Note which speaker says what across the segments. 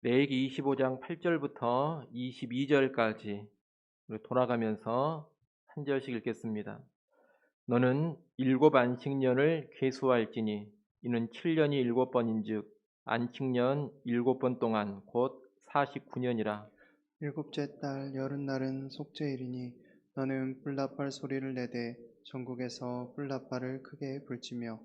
Speaker 1: 레위기 25장 8절부터 22절까지 돌아가면서 한 절씩 읽겠습니다. 너는 일곱 안식년을 계수할지니 이는 7년이 일곱 번인즉 안식년 일곱 번 동안 곧 49년이라.
Speaker 2: 일곱째 달 여름날은 속죄일이니 너는 뿔나팔 소리를 내되 전국에서 뿔나팔을 크게 불지며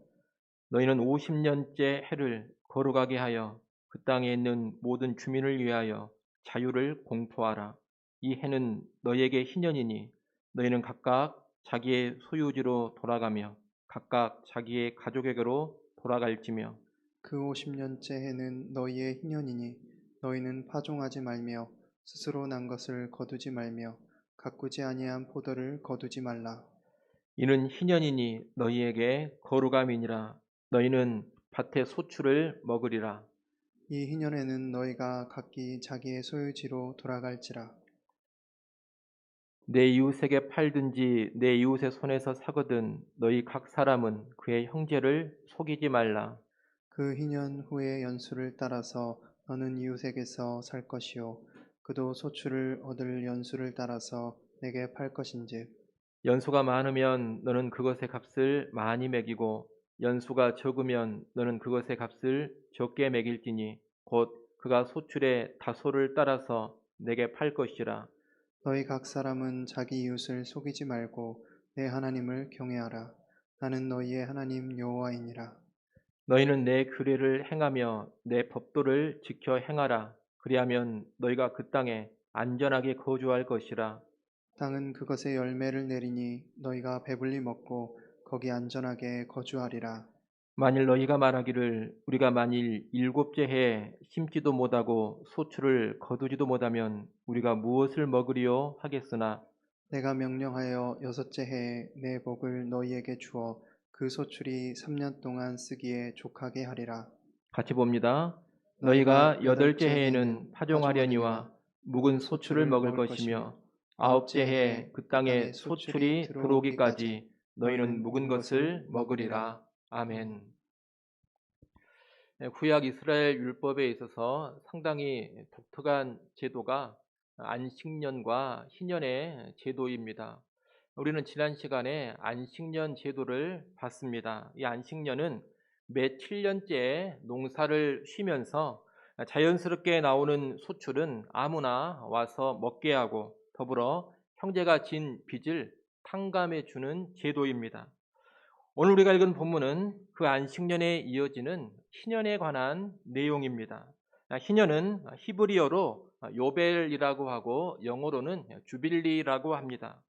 Speaker 1: 너희는 50년째 해를 거룩하게 하여 그 땅에 있는 모든 주민을 위하여 자유를 공포하라. 이 해는 너희에게 희년이니 너희는 각각 자기의 소유지로 돌아가며 각각 자기의 가족에게로 돌아갈지며
Speaker 2: 그 50년째 해는 너희의 희년이니 너희는 파종하지 말며 스스로 난 것을 거두지 말며 가꾸지 아니한 포도를 거두지 말라.
Speaker 1: 이는 희년이니 너희에게 거룩함이니라. 너희는 밭의 소출을 먹으리라.
Speaker 2: 이 희년에는 너희가 각기 자기의 소유지로 돌아갈지라.
Speaker 1: 내 이웃에게 팔든지 내 이웃의 손에서 사거든 너희 각 사람은 그의 형제를 속이지 말라.
Speaker 2: 그 희년 후의 연수를 따라서 너는 이웃에게서 살 것이요 그도 소출을 얻을 연수를 따라서 내게 팔 것인즉
Speaker 1: 연수가 많으면 너는 그것의 값을 많이 매기고 연수가 적으면 너는 그것의 값을 적게 매길지니 곧 그가 소출의 다소를 따라서 내게 팔 것이라.
Speaker 2: 너희 각 사람은 자기 이웃을 속이지 말고 내 하나님을 경외하라. 나는 너희의 하나님 여호와이니라.
Speaker 1: 너희는 내 규례를 행하며 내 법도를 지켜 행하라. 그리하면 너희가 그 땅에 안전하게 거주할 것이라.
Speaker 2: 땅은 그것의 열매를 내리니 너희가 배불리 먹고 거기 안전하게 거주하리라.
Speaker 1: 만일 너희가 말하기를 우리가 만일 일곱째 해에 심지도 못하고 소출을 거두지도 못하면 우리가 무엇을 먹으리요 하겠으나
Speaker 2: 내가 명령하여 여섯째 해에 내 복을 너희에게 주어 그 소출이 3년 동안 쓰기에 족하게 하리라.
Speaker 1: 같이 봅니다.
Speaker 2: 너희가
Speaker 1: 너희가 여덟째
Speaker 2: 여덟째
Speaker 1: 해에는
Speaker 2: 해에는
Speaker 1: 파종하려니와
Speaker 2: 파종하려니와
Speaker 1: 묵은
Speaker 2: 묵은
Speaker 1: 소출을
Speaker 2: 소출을
Speaker 1: 먹을
Speaker 2: 먹을
Speaker 1: 것이며
Speaker 2: 것이며
Speaker 1: 아홉째
Speaker 2: 아홉째
Speaker 1: 해에
Speaker 2: 해에
Speaker 1: 그
Speaker 2: 그
Speaker 1: 땅에
Speaker 2: 땅에 소출이
Speaker 1: 소출이 들어오기까지
Speaker 2: 들어오기까지
Speaker 1: 너희는 묵은
Speaker 2: 묵은
Speaker 1: 것을
Speaker 2: 것을 먹으리라.
Speaker 1: 먹으리라. 아멘. 구약 이스라엘 율법에 있어서 상당히 독특한 제도가 안식년과 희년의 제도입니다. 우리는 지난 시간에 안식년 제도를 봤습니다. 이 안식년은 매 7년째 농사를 쉬면서 자연스럽게 나오는 소출은 아무나 와서 먹게 하고 더불어 형제가 진 빚을 탕감해 주는 제도입니다. 오늘 우리가 읽은 본문은 그 안식년에 이어지는 희년에 관한 내용입니다. 희년은 히브리어로 요벨이라고 하고 영어로는 주빌리라고 합니다.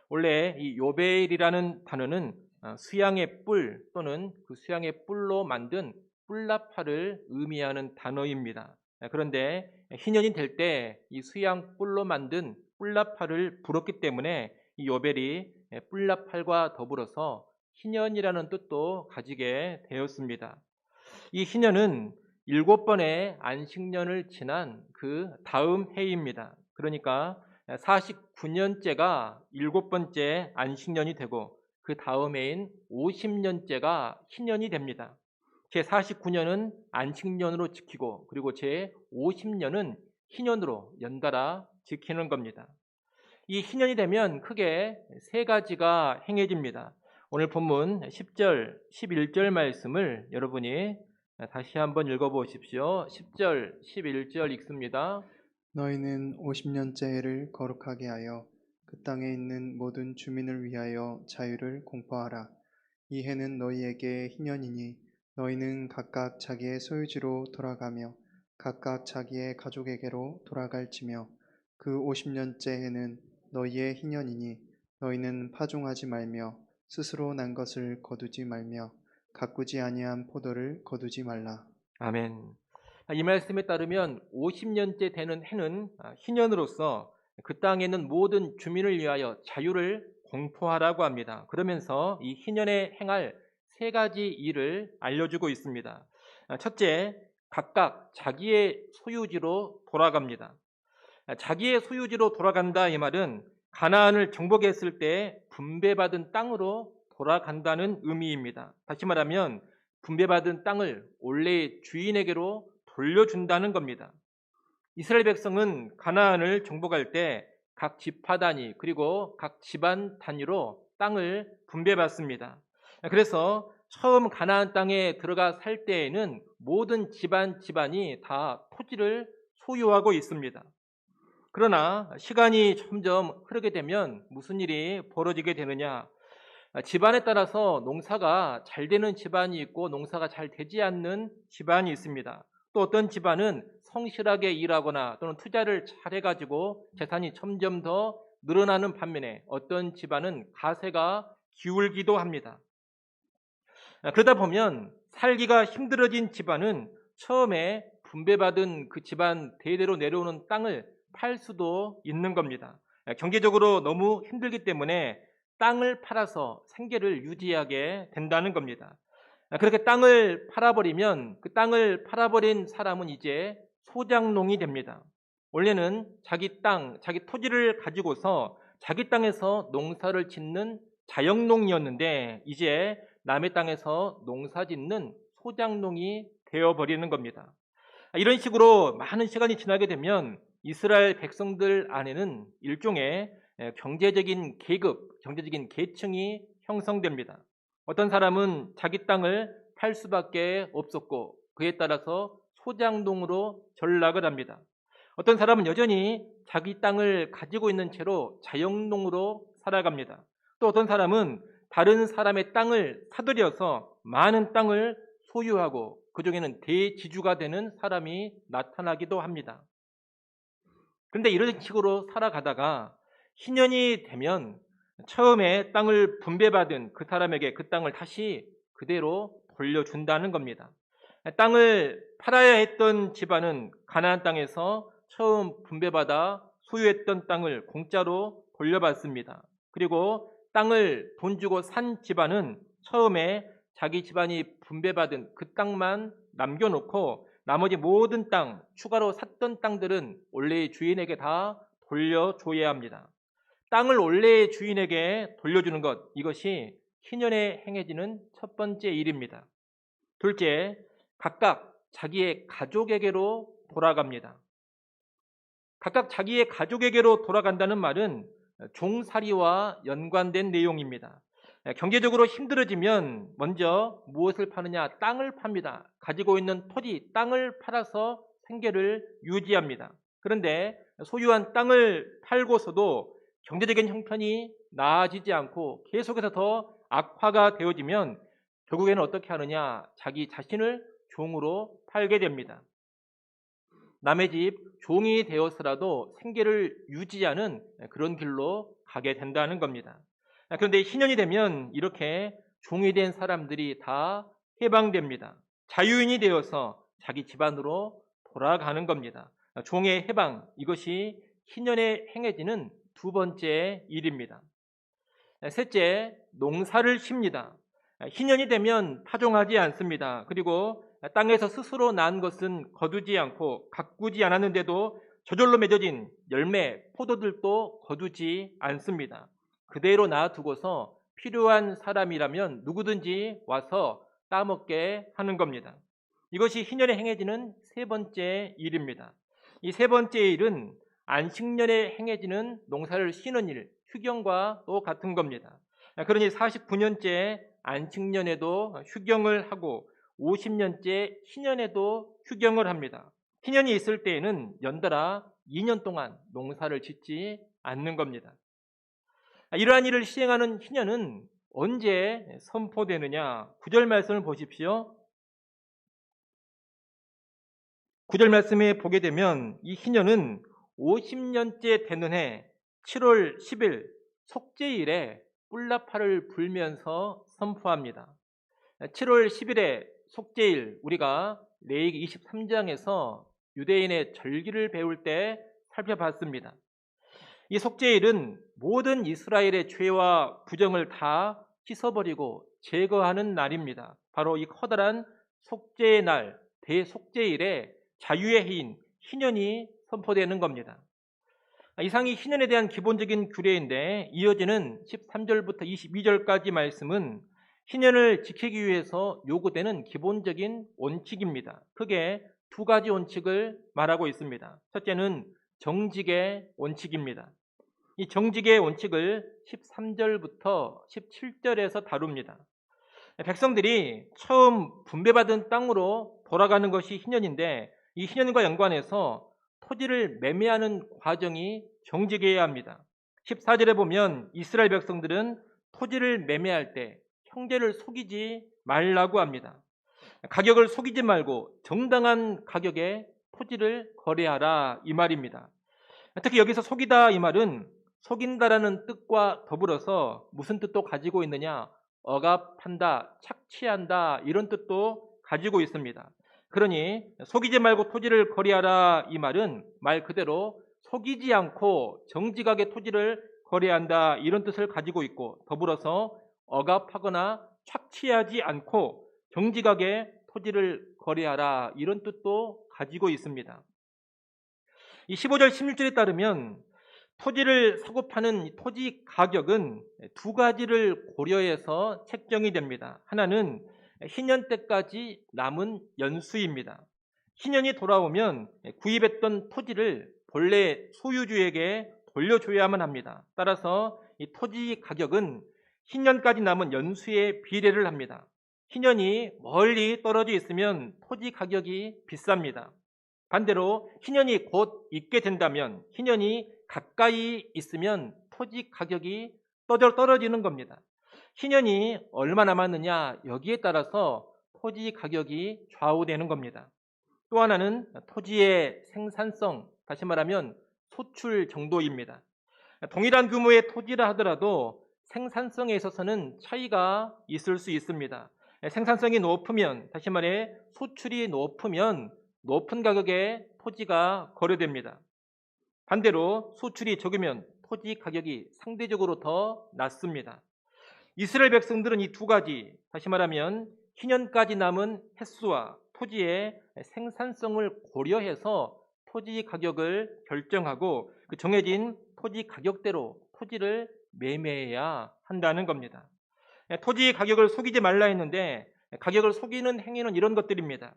Speaker 1: 원래 이 요벨이라는 단어는 수양의 뿔 또는 그 수양의 뿔로 만든 뿔나팔을 의미하는 단어입니다. 그런데 희년이 될 때 이 수양 뿔로 만든 뿔나팔을 불었기 때문에 이 요벨이 뿔나팔과 더불어서 희년이라는 뜻도 가지게 되었습니다. 이 희년은 7번의 안식년을 지난 그 다음 해입니다. 그러니까 49년째가 7번째 안식년이 되고 그 다음 해인 50년째가 희년이 됩니다. 제 49년은 안식년으로 지키고 그리고 제 50년은 희년으로 연달아 지키는 겁니다. 이 희년이 되면 크게 세 가지가 행해집니다. 오늘 본문 10절, 11절 말씀을 여러분이 다시 한번 읽어보십시오. 10절, 11절 읽습니다.
Speaker 2: 너희는 50년째 해를 거룩하게 하여 그 땅에 있는 모든 주민을 위하여 자유를 공포하라. 이 해는 너희에게 희년이니 너희는 각각 자기의 소유지로 돌아가며 각각 자기의 가족에게로 돌아갈지며 그 50년째 해는 너희의 희년이니 너희는 파종하지 말며 스스로 난 것을 거두지 말며 가꾸지 아니한 포도를 거두지 말라.
Speaker 1: 아멘. 이 말씀에 따르면 50년째 되는 해는 희년으로서 그 땅에 있는 모든 주민을 위하여 자유를 공포하라고 합니다. 그러면서 이 희년에 행할 세 가지 일을 알려주고 있습니다. 첫째, 각각 자기의 소유지로 돌아갑니다. 자기의 소유지로 돌아간다 이 말은 가나안을 정복했을 때 분배받은 땅으로 돌아간다는 의미입니다. 다시 말하면 분배받은 땅을 원래의 주인에게로 돌려준다는 겁니다. 이스라엘 백성은 가나안을 정복할 때 각 지파 단위 그리고 각 집안 단위로 땅을 분배받습니다. 그래서 처음 가나안 땅에 들어가 살 때에는 모든 집안이 다 토지를 소유하고 있습니다. 그러나 시간이 점점 흐르게 되면 무슨 일이 벌어지게 되느냐? 집안에 따라서 농사가 잘 되는 집안이 있고 농사가 잘 되지 않는 집안이 있습니다. 또 어떤 집안은 성실하게 일하거나 또는 투자를 잘 해가지고 재산이 점점 더 늘어나는 반면에 어떤 집안은 가세가 기울기도 합니다. 그러다 보면 살기가 힘들어진 집안은 처음에 분배받은 그 집안 대대로 내려오는 땅을 팔 수도 있는 겁니다. 경제적으로 너무 힘들기 때문에 땅을 팔아서 생계를 유지하게 된다는 겁니다. 그렇게 땅을 팔아버리면 그 땅을 팔아버린 사람은 이제 소장농이 됩니다. 원래는 자기 땅, 자기 토지를 가지고서 자기 땅에서 농사를 짓는 자영농이었는데 이제 남의 땅에서 농사 짓는 소장농이 되어버리는 겁니다. 이런 식으로 많은 시간이 지나게 되면 이스라엘 백성들 안에는 일종의 경제적인 계급, 경제적인 계층이 형성됩니다. 어떤 사람은 자기 땅을 팔 수밖에 없었고 그에 따라서 소장농으로 전락을 합니다. 어떤 사람은 여전히 자기 땅을 가지고 있는 채로 자영농으로 살아갑니다. 또 어떤 사람은 다른 사람의 땅을 사들여서 많은 땅을 소유하고 그중에는 대지주가 되는 사람이 나타나기도 합니다. 그런데 이런 식으로 살아가다가 희년이 되면 처음에 땅을 분배받은 그 사람에게 그 땅을 다시 그대로 돌려준다는 겁니다. 땅을 팔아야 했던 집안은 가나안 땅에서 처음 분배받아 소유했던 땅을 공짜로 돌려받습니다. 그리고 땅을 돈 주고 산 집안은 처음에 자기 집안이 분배받은 그 땅만 남겨놓고 나머지 모든 땅, 추가로 샀던 땅들은 원래의 주인에게 다 돌려줘야 합니다. 땅을 원래의 주인에게 돌려주는 것, 이것이 희년에 행해지는 첫 번째 일입니다. 둘째, 각각 자기의 가족에게로 돌아갑니다. 각각 자기의 가족에게로 돌아간다는 말은 종살이와 연관된 내용입니다. 경제적으로 힘들어지면 먼저 무엇을 파느냐? 땅을 팝니다. 가지고 있는 토지, 땅을 팔아서 생계를 유지합니다. 그런데 소유한 땅을 팔고서도 경제적인 형편이 나아지지 않고 계속해서 더 악화가 되어지면 결국에는 어떻게 하느냐? 자기 자신을 종으로 팔게 됩니다. 남의 집 종이 되어서라도 생계를 유지하는 그런 길로 가게 된다는 겁니다. 그런데 희년이 되면 이렇게 종이 된 사람들이 다 해방됩니다. 자유인이 되어서 자기 집안으로 돌아가는 겁니다. 종의 해방, 이것이 희년에 행해지는 두 번째 일입니다. 셋째, 농사를 쉽니다. 희년이 되면 파종하지 않습니다. 그리고 땅에서 스스로 난 것은 거두지 않고 가꾸지 않았는데도 저절로 맺어진 열매, 포도들도 거두지 않습니다. 그대로 놔두고서 필요한 사람이라면 누구든지 와서 따먹게 하는 겁니다. 이것이 희년에 행해지는 세 번째 일입니다. 이 세 번째 일은 안식년에 행해지는 농사를 쉬는 일, 휴경과 또 같은 겁니다. 그러니 49년째 안식년에도 휴경을 하고 50년째 희년에도 휴경을 합니다. 희년이 있을 때에는 연달아 2년 동안 농사를 짓지 않는 겁니다. 이러한 일을 시행하는 희년은 언제 선포되느냐? 9절 말씀을 보십시오. 9절 말씀에 보게 되면 이 희년은 50년째 되는 해 7월 10일 속죄일에 뿔나팔을 불면서 선포합니다. 7월 10일에 속죄일, 우리가 레위기 23장에서 유대인의 절기를 배울 때 살펴봤습니다. 이 속죄일은 모든 이스라엘의 죄와 부정을 다 씻어버리고 제거하는 날입니다. 바로 이 커다란 속죄의 날, 대속죄일에 자유의 해인 희년이 선포되는 겁니다. 이상이 희년에 대한 기본적인 규례인데 이어지는 13절부터 22절까지 말씀은 희년을 지키기 위해서 요구되는 기본적인 원칙입니다. 크게 두 가지 원칙을 말하고 있습니다. 첫째는 정직의 원칙입니다. 이 정직의 원칙을 13절부터 17절에서 다룹니다. 백성들이 처음 분배받은 땅으로 돌아가는 것이 희년인데 이 희년과 연관해서 토지를 매매하는 과정이 정직해야 합니다. 14절에 보면 이스라엘 백성들은 토지를 매매할 때 형제를 속이지 말라고 합니다. 가격을 속이지 말고 정당한 가격에 토지를 거래하라 이 말입니다. 특히 여기서 속이다 이 말은 속인다라는 뜻과 더불어서 무슨 뜻도 가지고 있느냐? 억압한다, 착취한다 이런 뜻도 가지고 있습니다. 그러니 속이지 말고 토지를 거래하라 이 말은 말 그대로 속이지 않고 정직하게 토지를 거래한다 이런 뜻을 가지고 있고 더불어서 억압하거나 착취하지 않고 정직하게 토지를 거래하라 이런 뜻도 가지고 있습니다. 이 15절 16절에 따르면 토지를 사고 파는 토지 가격은 두 가지를 고려해서 책정이 됩니다. 하나는 희년 때까지 남은 연수입니다. 희년이 돌아오면 구입했던 토지를 본래 소유주에게 돌려줘야만 합니다. 따라서 이 토지 가격은 희년까지 남은 연수에 비례를 합니다. 희년이 멀리 떨어져 있으면 토지 가격이 비쌉니다. 반대로 희년이 곧 있게 된다면 희년이 가까이 있으면 토지 가격이 떨어지는 겁니다. 희년이 얼마 남았느냐 여기에 따라서 토지 가격이 좌우되는 겁니다. 또 하나는 토지의 생산성, 다시 말하면 소출 정도입니다. 동일한 규모의 토지라 하더라도 생산성에 있어서는 차이가 있을 수 있습니다. 생산성이 높으면, 다시 말해 소출이 높으면 높은 가격에 토지가 거래됩니다. 반대로 소출이 적으면 토지 가격이 상대적으로 더 낮습니다. 이스라엘 백성들은 이 두 가지, 다시 말하면 희년까지 남은 횟수와 토지의 생산성을 고려해서 토지 가격을 결정하고 그 정해진 토지 가격대로 토지를 매매해야 한다는 겁니다. 토지 가격을 속이지 말라 했는데 가격을 속이는 행위는 이런 것들입니다.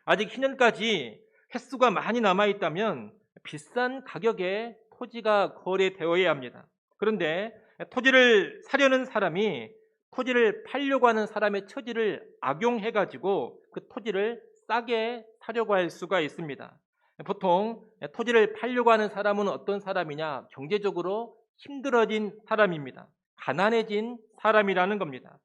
Speaker 1: 아직 희년까지 횟수가 많이 남아있다면 비싼 가격에 토지가 거래되어야 합니다. 그런데 토지를 사려는 사람이 토지를 팔려고 하는 사람의 처지를 악용해가지고 그 토지를 싸게 사려고 할 수가 있습니다. 보통 토지를 팔려고 하는 사람은 어떤 사람이냐? 경제적으로 힘들어진 사람입니다. 가난해진 사람이라는 겁니다.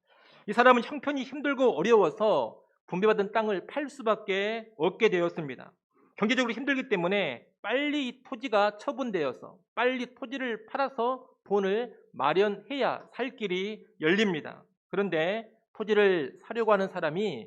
Speaker 1: 이 사람은 형편이 힘들고 어려워서 분배받은 땅을 팔 수밖에 없게 되었습니다. 경제적으로 힘들기 때문에 빨리 이 토지가 처분되어서 빨리 토지를 팔아서 돈을 마련해야 살 길이 열립니다. 그런데 토지를 사려고 하는 사람이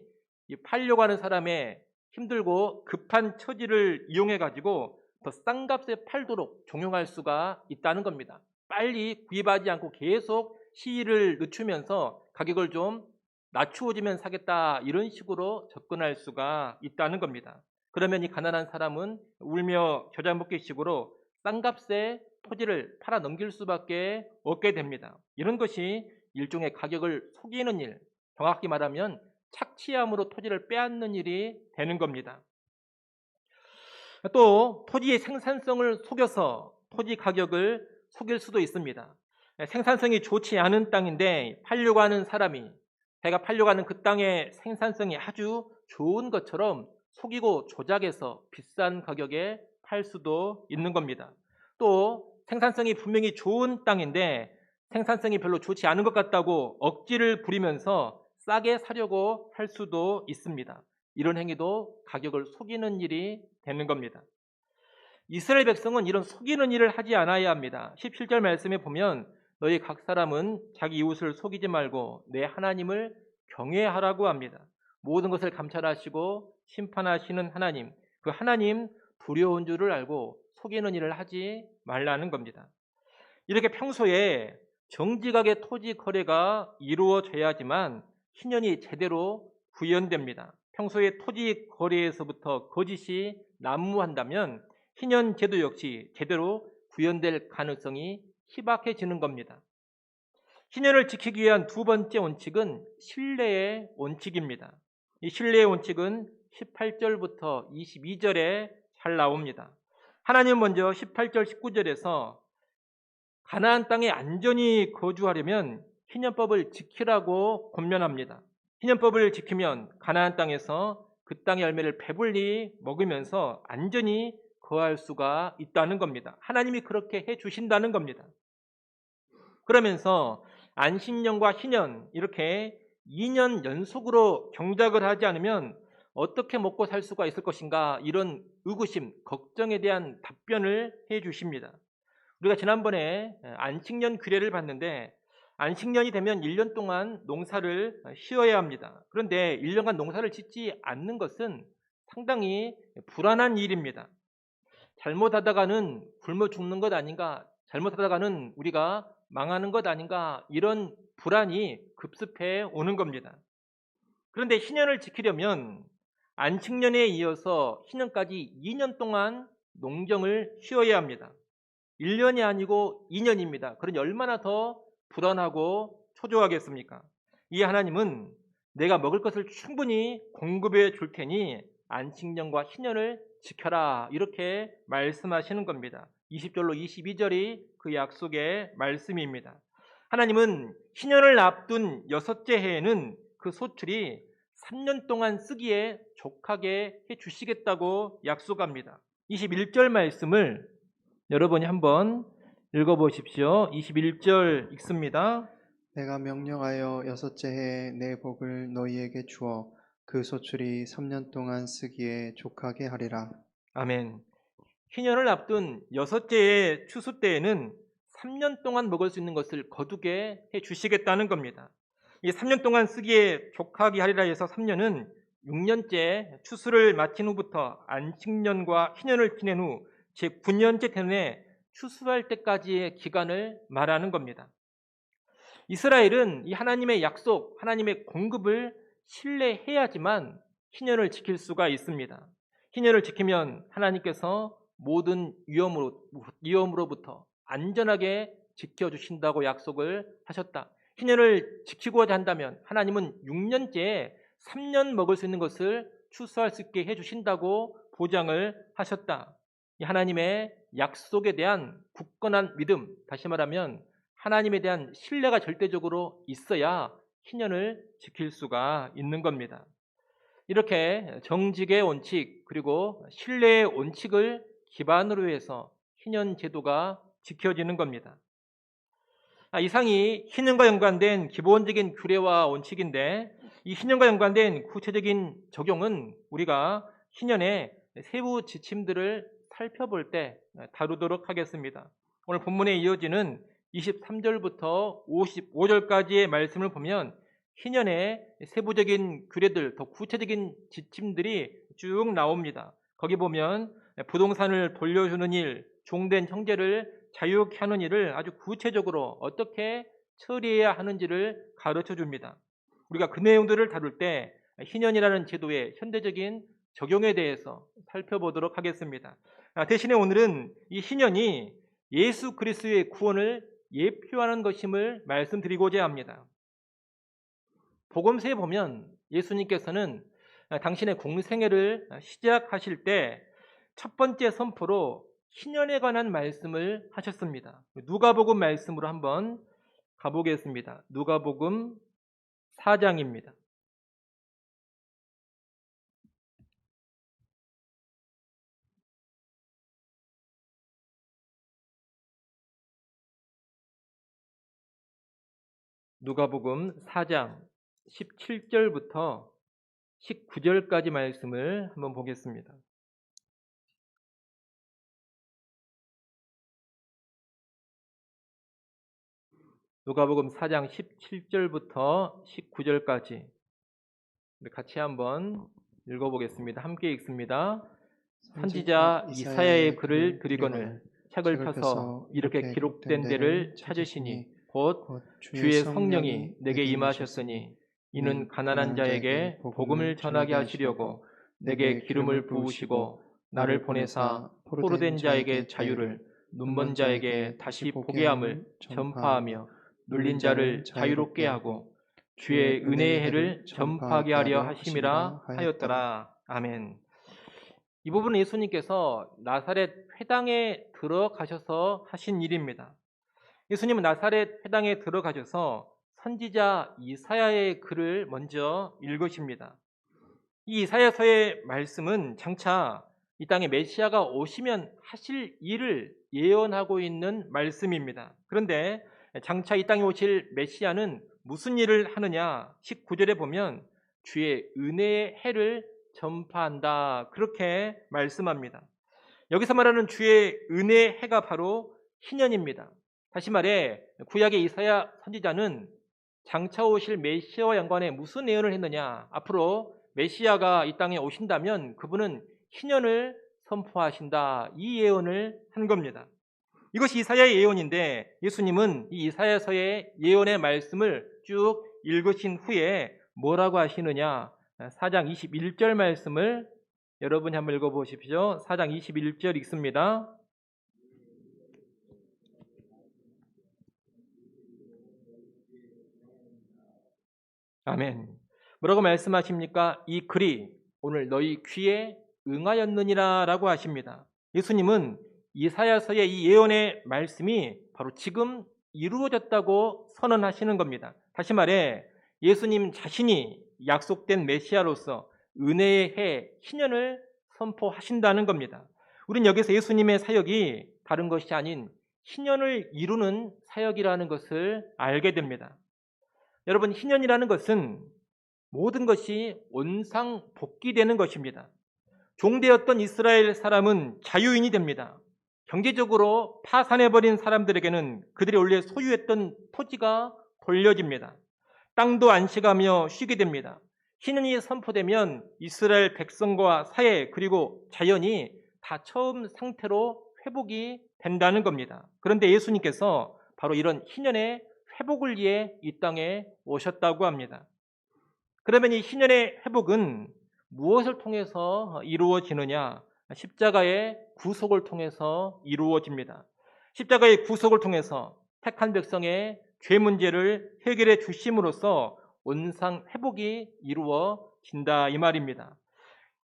Speaker 1: 이 팔려고 하는 사람의 힘들고 급한 처지를 이용해 가지고 더 싼 값에 팔도록 종용할 수가 있다는 겁니다. 빨리 구입하지 않고 계속 시일을 늦추면서 가격을 좀 낮추어지면 사겠다 이런 식으로 접근할 수가 있다는 겁니다. 그러면 이 가난한 사람은 울며 겨자 먹기 식으로 싼 값에 토지를 팔아 넘길 수밖에 없게 됩니다. 이런 것이 일종의 가격을 속이는 일, 정확히 말하면 착취함으로 토지를 빼앗는 일이 되는 겁니다. 또 토지의 생산성을 속여서 토지 가격을 속일 수도 있습니다. 생산성이 좋지 않은 땅인데 팔려고 하는 사람이 내가 팔려고 하는 그 땅의 생산성이 아주 좋은 것처럼 속이고 조작해서 비싼 가격에 팔 수도 있는 겁니다. 또 생산성이 분명히 좋은 땅인데 생산성이 별로 좋지 않은 것 같다고 억지를 부리면서 싸게 사려고 할 수도 있습니다. 이런 행위도 가격을 속이는 일이 되는 겁니다. 이스라엘 백성은 이런 속이는 일을 하지 않아야 합니다. 17절 말씀에 보면 너희 각 사람은 자기 이웃을 속이지 말고 내 하나님을 경외하라고 합니다. 모든 것을 감찰하시고 심판하시는 하나님, 그 하나님 두려운 줄을 알고 속이는 일을 하지 말라는 겁니다. 이렇게 평소에 정직하게 토지 거래가 이루어져야지만 희년이 제대로 구현됩니다. 평소에 토지 거래에서부터 거짓이 난무한다면 희년 제도 역시 제대로 구현될 가능성이 희박해지는 겁니다. 희년을 지키기 위한 두 번째 원칙은 신뢰의 원칙입니다. 이 신뢰의 원칙은 18절부터 22절에 잘 나옵니다. 하나님 먼저 18절 19절에서 가나안 땅에 안전히 거주하려면 희년법을 지키라고 권면합니다. 희년법을 지키면 가나안 땅에서 그 땅의 열매를 배불리 먹으면서 안전히 거할 수가 있다는 겁니다. 하나님이 그렇게 해 주신다는 겁니다. 그러면서 안식년과 희년 이렇게 2년 연속으로 경작을 하지 않으면 어떻게 먹고 살 수가 있을 것인가, 이런 의구심, 걱정에 대한 답변을 해 주십니다. 우리가 지난번에 안식년 규례를 봤는데, 안식년이 되면 1년 동안 농사를 쉬어야 합니다. 그런데 1년간 농사를 짓지 않는 것은 상당히 불안한 일입니다. 잘못하다가는 굶어 죽는 것 아닌가, 잘못하다가는 우리가 망하는 것 아닌가, 이런 불안이 급습해 오는 겁니다. 그런데 희년을 지키려면 안식년에 이어서 희년까지 2년 동안 농경을 쉬어야 합니다. 1년이 아니고 2년입니다. 그러니 얼마나 더 불안하고 초조하겠습니까? 이 하나님은 내가 먹을 것을 충분히 공급해 줄 테니 안식년과 희년을 지켜라, 이렇게 말씀하시는 겁니다. 20절로 22절이 그 약속의 말씀입니다. 하나님은 희년을 앞둔 6째 해에는 그 소출이 3년 동안 쓰기에 족하게 해주시겠다고 약속합니다. 21절 말씀을 여러분이 한번 읽어보십시오. 21절 읽습니다.
Speaker 2: 내가 명령하여 6째 해에 내 복을 너희에게 주어 그 소출이 3년 동안 쓰기에 족하게 하리라.
Speaker 1: 아멘. 희년을 앞둔 6째 해 추수 때에는 3년 동안 먹을 수 있는 것을 거두게 해주시겠다는 겁니다. 이 3년 동안 쓰기에 족하게 하리라 해서 3년은 6년째 추수를 마친 후부터 안식년과 희년을 지낸 후 제9년째 되는 해 추수할 때까지의 기간을 말하는 겁니다. 이스라엘은 이 하나님의 약속, 하나님의 공급을 신뢰해야지만 희년을 지킬 수가 있습니다. 희년을 지키면 하나님께서 모든 위험으로부터 안전하게 지켜주신다고 약속을 하셨다. 희년을 지키고자 한다면 하나님은 6년째에 3년 먹을 수 있는 것을 추수할 수 있게 해주신다고 보장을 하셨다. 이 하나님의 약속에 대한 굳건한 믿음, 다시 말하면 하나님에 대한 신뢰가 절대적으로 있어야 희년을 지킬 수가 있는 겁니다. 이렇게 정직의 원칙 그리고 신뢰의 원칙을 기반으로 해서 희년 제도가 지켜지는 겁니다. 이상이 희년과 연관된 기본적인 규례와 원칙인데, 이 희년과 연관된 구체적인 적용은 우리가 희년의 세부 지침들을 살펴볼 때 다루도록 하겠습니다. 오늘 본문에 이어지는 23절부터 55절까지의 말씀을 보면 희년의 세부적인 규례들, 더 구체적인 지침들이 쭉 나옵니다. 거기 보면 부동산을 돌려주는 일, 종된 형제를 자유케 하는 일을 아주 구체적으로 어떻게 처리해야 하는지를 가르쳐 줍니다. 우리가 그 내용들을 다룰 때 희년이라는 제도의 현대적인 적용에 대해서 살펴보도록 하겠습니다. 대신에 오늘은 이 희년이 예수 그리스도의 구원을 예표하는 것임을 말씀드리고자 합니다. 복음서에 보면 예수님께서는 당신의 공생애를 시작하실 때 첫 번째 선포로 희년에 관한 말씀을 하셨습니다. 누가복음 말씀으로 한번 가보겠습니다. 누가복음 4장입니다. 누가복음 4장 17절부터 19절까지 말씀을 한번 보겠습니다. 누가복음 4장 17절부터 19절까지 같이 한번 읽어보겠습니다. 함께 읽습니다. 선지자 이사야의 글을 드리거늘 책을 펴서 이렇게 기록된 데를 찾으시니 곧 주의 성령이 내게 임하셨으니 이는 가난한 자에게 복음을 전하게 하시려고 내게 기름을 부으시고 나를 보내사 포로된 자에게 자유를, 눈먼 자에게 다시 보게 함을 전파하며 눌린 자를 자유롭게 하고 주의 은혜의 해를 전파하게 하려 하심이라 하였더라. 아멘. 이 부분은 예수님께서 나사렛 회당에 들어가셔서 하신 일입니다. 예수님은 나사렛 회당에 들어가셔서 선지자 이사야의 글을 먼저 읽으십니다. 이 이사야서의 말씀은 장차 이 땅에 메시아가 오시면 하실 일을 예언하고 있는 말씀입니다. 그런데 장차 이 땅에 오실 메시아는 무슨 일을 하느냐? 19절에 보면 주의 은혜의 해를 전파한다. 그렇게 말씀합니다. 여기서 말하는 주의 은혜의 해가 바로 희년입니다. 다시 말해 구약의 이사야 선지자는 장차 오실 메시아와 연관해 무슨 예언을 했느냐? 앞으로 메시아가 이 땅에 오신다면 그분은 희년을 선포하신다. 이 예언을 한 겁니다. 이것이 이사야의 예언인데 예수님은 이 이사야서의 예언의 말씀을 쭉 읽으신 후에 뭐라고 하시느냐? 4장 21절 말씀을 여러분이 한번 읽어보십시오. 4장 21절 읽습니다. 아멘. 뭐라고 말씀하십니까? 이 글이 오늘 너희 귀에 응하였느니라 라고 하십니다. 예수님은 이사야서의 이 예언의 말씀이 바로 지금 이루어졌다고 선언하시는 겁니다. 다시 말해 예수님 자신이 약속된 메시아로서 은혜의 해, 희년을 선포하신다는 겁니다. 우린 여기서 예수님의 사역이 다른 것이 아닌 희년을 이루는 사역이라는 것을 알게 됩니다. 여러분, 희년이라는 것은 모든 것이 원상복귀되는 것입니다. 종되었던 이스라엘 사람은 자유인이 됩니다. 경제적으로 파산해버린 사람들에게는 그들이 원래 소유했던 토지가 돌려집니다. 땅도 안식하며 쉬게 됩니다. 희년이 선포되면 이스라엘 백성과 사회 그리고 자연이 다 처음 상태로 회복이 된다는 겁니다. 그런데 예수님께서 바로 이런 희년의 회복을 위해 이 땅에 오셨다고 합니다. 그러면 이 희년의 회복은 무엇을 통해서 이루어지느냐? 십자가의 구속을 통해서 이루어집니다. 십자가의 구속을 통해서 택한 백성의 죄 문제를 해결해 주심으로써 원상 회복이 이루어진다 이 말입니다.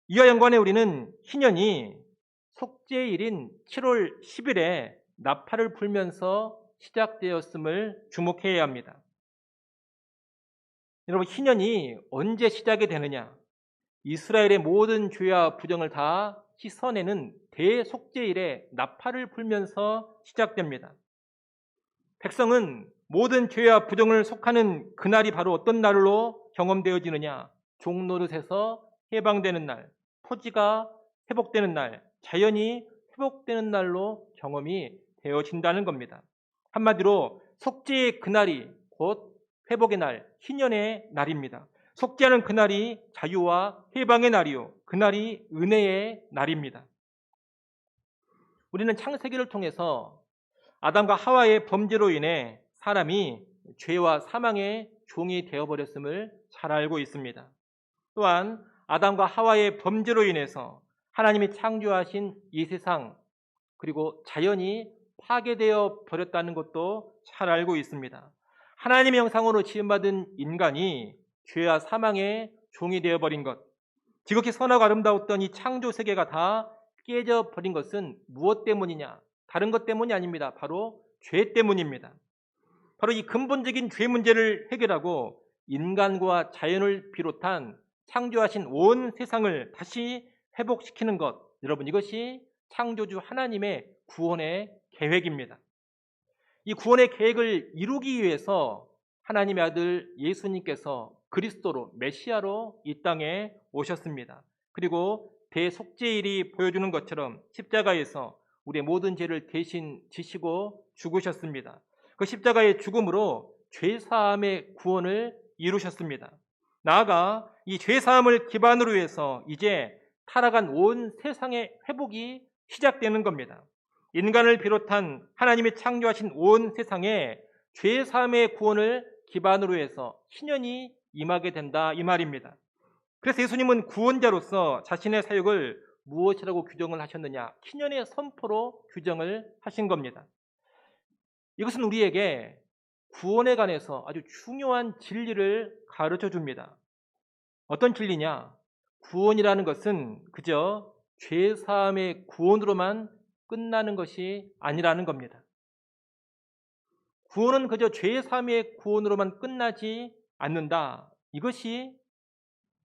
Speaker 1: 이와 연관해 우리는 희년이 속죄일인 7월 10일에 나팔을 불면서 시작되었음을 주목해야 합니다. 여러분, 희년이 언제 시작이 되느냐? 이스라엘의 모든 죄와 부정을 다 씻어내는 대속죄일에 나팔을 불면서 시작됩니다. 백성은 모든 죄와 부정을 속하는 그날이 바로 어떤 날로 경험되어지느냐? 종노릇에서 해방되는 날, 토지가 회복되는 날, 자연이 회복되는 날로 경험이 되어진다는 겁니다. 한마디로 속죄의 그날이 곧 회복의 날, 희년의 날입니다. 속죄하는 그날이 자유와 해방의 날이요, 그날이 은혜의 날입니다. 우리는 창세기를 통해서 아담과 하와의 범죄로 인해 사람이 죄와 사망의 종이 되어버렸음을 잘 알고 있습니다. 또한 아담과 하와의 범죄로 인해서 하나님이 창조하신 이 세상 그리고 자연이 파괴되어 버렸다는 것도 잘 알고 있습니다. 하나님의 형상으로 지음받은 인간이 죄와 사망의 종이 되어버린 것, 지극히 선하고 아름다웠던 이 창조 세계가 다 깨져버린 것은 무엇 때문이냐? 다른 것 때문이 아닙니다. 바로 죄 때문입니다. 바로 이 근본적인 죄 문제를 해결하고 인간과 자연을 비롯한 창조하신 온 세상을 다시 회복시키는 것, 여러분, 이것이 창조주 하나님의 구원의 계획입니다. 이 구원의 계획을 이루기 위해서 하나님의 아들 예수님께서 그리스도로 메시아로 이 땅에 오셨습니다. 그리고 대속죄일이 보여주는 것처럼 십자가에서 우리의 모든 죄를 대신 지시고 죽으셨습니다. 그 십자가의 죽음으로 죄사함의 구원을 이루셨습니다. 나아가 이 죄사함을 기반으로 해서 이제 타락한 온 세상의 회복이 시작되는 겁니다. 인간을 비롯한 하나님이 창조하신 온 세상에 죄사함의 구원을 기반으로 해서 희년이 임하게 된다 이 말입니다. 그래서 예수님은 구원자로서 자신의 사역을 무엇이라고 규정을 하셨느냐? 희년의 선포로 규정을 하신 겁니다. 이것은 우리에게 구원에 관해서 아주 중요한 진리를 가르쳐 줍니다. 어떤 진리냐? 구원이라는 것은 그저 죄사함의 구원으로만 끝나는 것이 아니라는 겁니다. 구원은 그저 죄사함의 구원으로만 끝나지 않는다. 이것이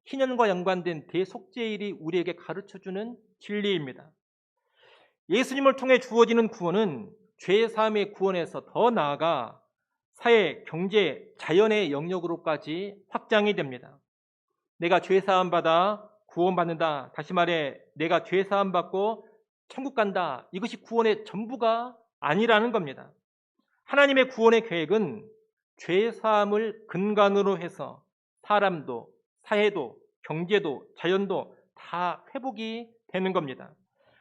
Speaker 1: 희년과 연관된 대속죄일이 우리에게 가르쳐주는 진리입니다. 예수님을 통해 주어지는 구원은 죄사함의 구원에서 더 나아가 사회, 경제, 자연의 영역으로까지 확장이 됩니다. 내가 죄사함 받아 구원받는다. 다시 말해 내가 죄사함 받고 천국 간다. 이것이 구원의 전부가 아니라는 겁니다. 하나님의 구원의 계획은 죄사함을 근간으로 해서 사람도, 사회도, 경제도, 자연도 다 회복이 되는 겁니다.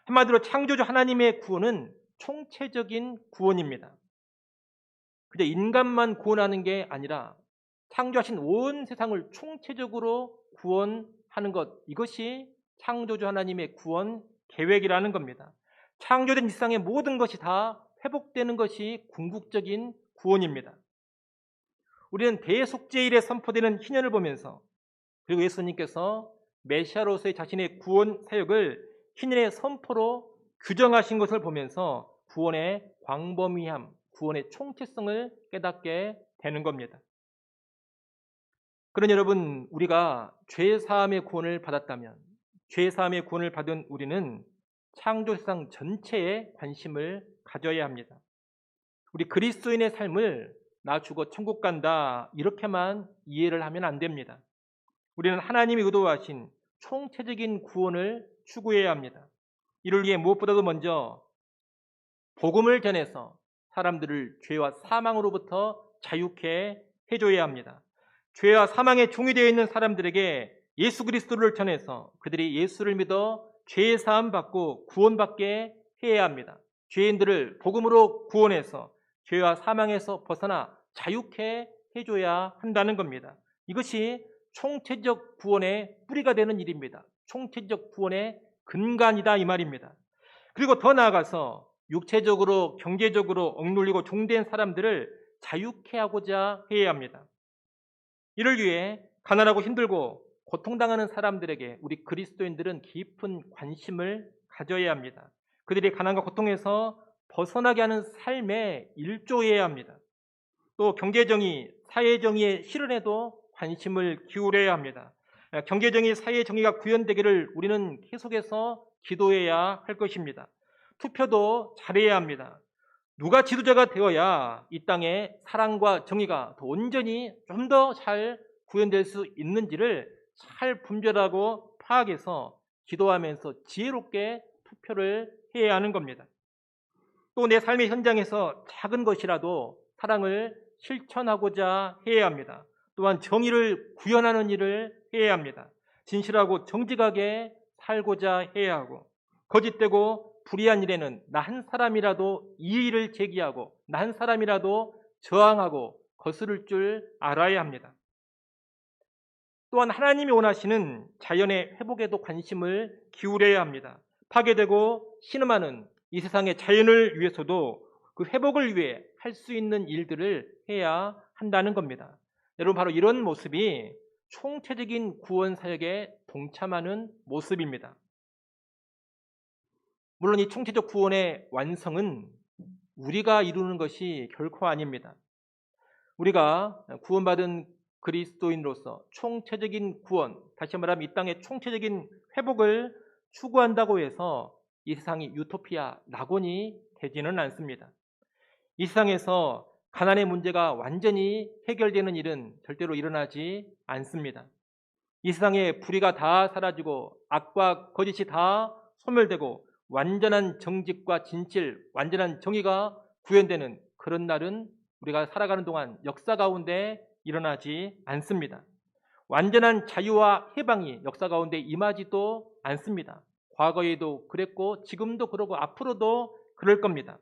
Speaker 1: 한마디로 창조주 하나님의 구원은 총체적인 구원입니다. 그저 인간만 구원하는 게 아니라 창조하신 온 세상을 총체적으로 구원하는 것, 이것이 창조주 하나님의 구원 계획이라는 겁니다. 창조된 이 세상의 모든 것이 다 회복되는 것이 궁극적인 구원입니다. 우리는 대속죄일에 선포되는 희년을 보면서, 그리고 예수님께서 메시아로서의 자신의 구원 사역을 희년의 선포로 규정하신 것을 보면서 구원의 광범위함, 구원의 총체성을 깨닫게 되는 겁니다. 그러니 여러분, 우리가 죄사함의 구원을 받았다면, 죄사함의 구원을 받은 우리는 창조 세상 전체에 관심을 가져야 합니다. 우리 그리스도인의 삶을 나 죽어 천국 간다 이렇게만 이해를 하면 안 됩니다. 우리는 하나님이 의도하신 총체적인 구원을 추구해야 합니다. 이를 위해 무엇보다도 먼저 복음을 전해서 사람들을 죄와 사망으로부터 자유케 해줘야 합니다. 죄와 사망의 종이 되어 있는 사람들에게 예수 그리스도를 전해서 그들이 예수를 믿어 죄 사함 받고 구원받게 해야 합니다. 죄인들을 복음으로 구원해서 죄와 사망에서 벗어나 자유케 해줘야 한다는 겁니다. 이것이 총체적 구원의 뿌리가 되는 일입니다. 총체적 구원의 근간이다 이 말입니다. 그리고 더 나아가서 육체적으로 경제적으로 억눌리고 종된 사람들을 자유케 하고자 해야 합니다. 이를 위해 가난하고 힘들고 고통당하는 사람들에게 우리 그리스도인들은 깊은 관심을 가져야 합니다. 그들이 가난과 고통에서 벗어나게 하는 삶에 일조해야 합니다. 또 경제정의, 사회정의의 실현에도 관심을 기울여야 합니다. 경제정의, 사회정의가 구현되기를 우리는 계속해서 기도해야 할 것입니다. 투표도 잘해야 합니다. 누가 지도자가 되어야 이 땅에 사랑과 정의가 더 온전히 좀 더 잘 구현될 수 있는지를 잘 분별하고 파악해서 기도하면서 지혜롭게 투표를 해야 하는 겁니다. 또 내 삶의 현장에서 작은 것이라도 사랑을 실천하고자 해야 합니다. 또한 정의를 구현하는 일을 해야 합니다. 진실하고 정직하게 살고자 해야 하고, 거짓되고 불의한 일에는 나 한 사람이라도 이의를 제기하고 나 한 사람이라도 저항하고 거스를 줄 알아야 합니다. 또한 하나님이 원하시는 자연의 회복에도 관심을 기울여야 합니다. 파괴되고 신음하는 이 세상의 자연을 위해서도 그 회복을 위해 할 수 있는 일들을 해야 한다는 겁니다. 여러분, 바로 이런 모습이 총체적인 구원 사역에 동참하는 모습입니다. 물론 이 총체적 구원의 완성은 우리가 이루는 것이 결코 아닙니다. 우리가 구원받은 그리스도인으로서 총체적인 구원, 다시 말하면 이 땅의 총체적인 회복을 추구한다고 해서 이 세상이 유토피아, 낙원이 되지는 않습니다. 이 세상에서 가난의 문제가 완전히 해결되는 일은 절대로 일어나지 않습니다. 이 세상에 불의가 다 사라지고 악과 거짓이 다 소멸되고 완전한 정직과 진실, 완전한 정의가 구현되는 그런 날은 우리가 살아가는 동안 역사 가운데 일어나지 않습니다. 완전한 자유와 해방이 역사 가운데 임하지도 않습니다. 과거에도 그랬고 지금도 그러고 앞으로도 그럴 겁니다.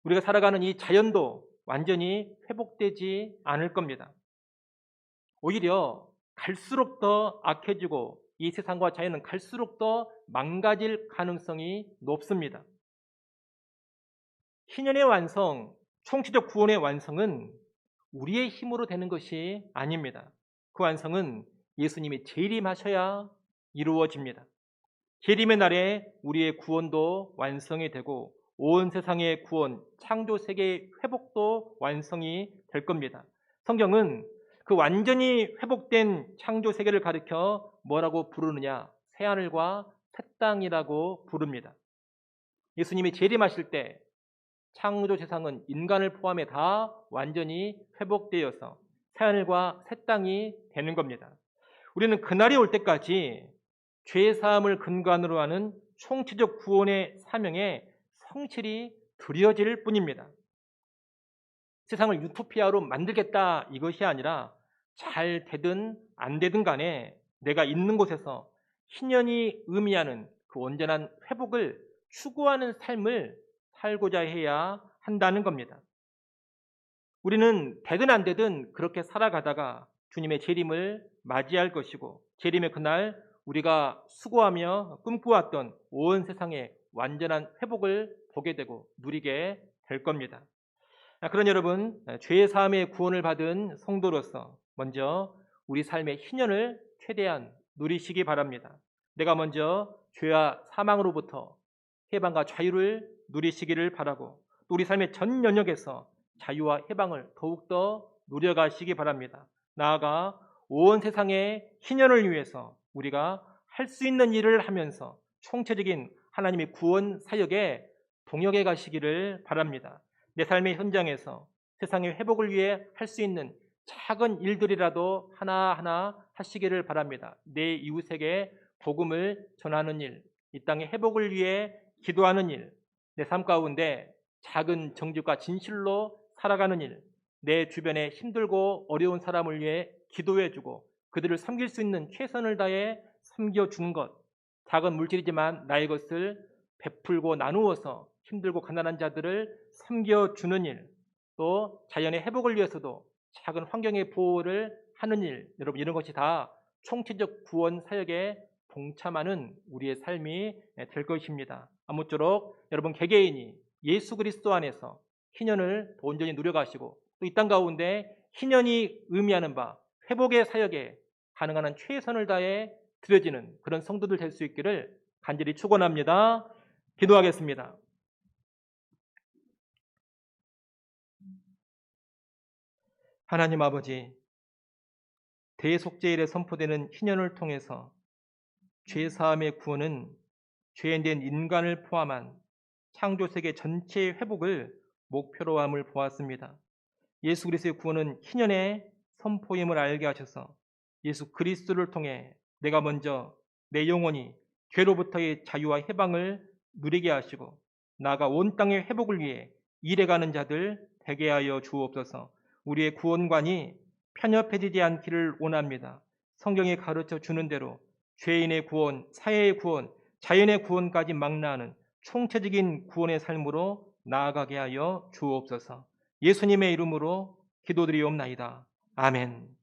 Speaker 1: 우리가 살아가는 이 자연도 완전히 회복되지 않을 겁니다. 오히려 갈수록 더 악해지고 이 세상과 자연은 갈수록 더 망가질 가능성이 높습니다. 희년의 완성, 총체적 구원의 완성은 우리의 힘으로 되는 것이 아닙니다. 그 완성은 예수님이 재림하셔야 이루어집니다. 재림의 날에 우리의 구원도 완성이 되고 온 세상의 구원, 창조 세계의 회복도 완성이 될 겁니다. 성경은 그 완전히 회복된 창조 세계를 가리켜 뭐라고 부르느냐? 새하늘과 새 땅이라고 부릅니다. 예수님이 재림하실 때 창조 세상은 인간을 포함해 다 완전히 회복되어서 새하늘과 새 땅이 되는 겁니다. 우리는 그날이 올 때까지 죄사함을 근간으로 하는 총체적 구원의 사명에 성실히 드려질 뿐입니다. 세상을 유토피아로 만들겠다 이것이 아니라 잘 되든 안 되든 간에 내가 있는 곳에서 희년이 의미하는 그 온전한 회복을 추구하는 삶을 살고자 해야 한다는 겁니다. 우리는 되든 안 되든 그렇게 살아가다가 주님의 재림을 맞이할 것이고 재림의 그날 우리가 수고하며 꿈꾸었던 온 세상의 완전한 회복을 보게 되고 누리게 될 겁니다. 그런 여러분, 죄의 사함의 구원을 받은 성도로서 먼저 우리 삶의 희년을 최대한 누리시기 바랍니다. 내가 먼저 죄와 사망으로부터 해방과 자유를 누리시기를 바라고 또 우리 삶의 전 영역에서 자유와 해방을 더욱더 누려가시기 바랍니다. 나아가 온 세상의 희년을 위해서 우리가 할 수 있는 일을 하면서 총체적인 하나님의 구원 사역에 동역해 가시기를 바랍니다. 내 삶의 현장에서 세상의 회복을 위해 할 수 있는 작은 일들이라도 하나하나 하시기를 바랍니다. 내 이웃에게 복음을 전하는 일, 이 땅의 회복을 위해 기도하는 일, 내 삶 가운데 작은 정직과 진실로 살아가는 일, 내 주변에 힘들고 어려운 사람을 위해 기도해주고 그들을 섬길 수 있는 최선을 다해 섬겨주는 것, 작은 물질이지만 나의 것을 베풀고 나누어서 힘들고 가난한 자들을 섬겨주는 일, 또 자연의 회복을 위해서도 작은 환경의 보호를 하는 일, 여러분 이런 것이 다 총체적 구원 사역에 동참하는 우리의 삶이 될 것입니다. 아무쪼록 여러분 개개인이 예수 그리스도 안에서 희년을 더 온전히 누려가시고 또 이 땅 가운데 희년이 의미하는 바 회복의 사역에 가능한 한 최선을 다해 드려지는 그런 성도들 될 수 있기를 간절히 축원합니다. 기도하겠습니다. 하나님 아버지, 대속죄일에 선포되는 희년을 통해서 죄사함의 구원은 죄인된 인간을 포함한 창조세계 전체의 회복을 목표로 함을 보았습니다. 예수 그리스도의 구원은 희년의 선포임을 알게 하셔서 예수 그리스도를 통해 내가 먼저 내 영혼이 죄로부터의 자유와 해방을 누리게 하시고 나아가 온 땅의 회복을 위해 일해가는 자들 되게 하여 주옵소서. 우리의 구원관이 편협해지지 않기를 원합니다. 성경이 가르쳐 주는 대로 죄인의 구원, 사회의 구원, 자연의 구원까지 망라하는 총체적인 구원의 삶으로 나아가게 하여 주옵소서. 예수님의 이름으로 기도드리옵나이다. 아멘.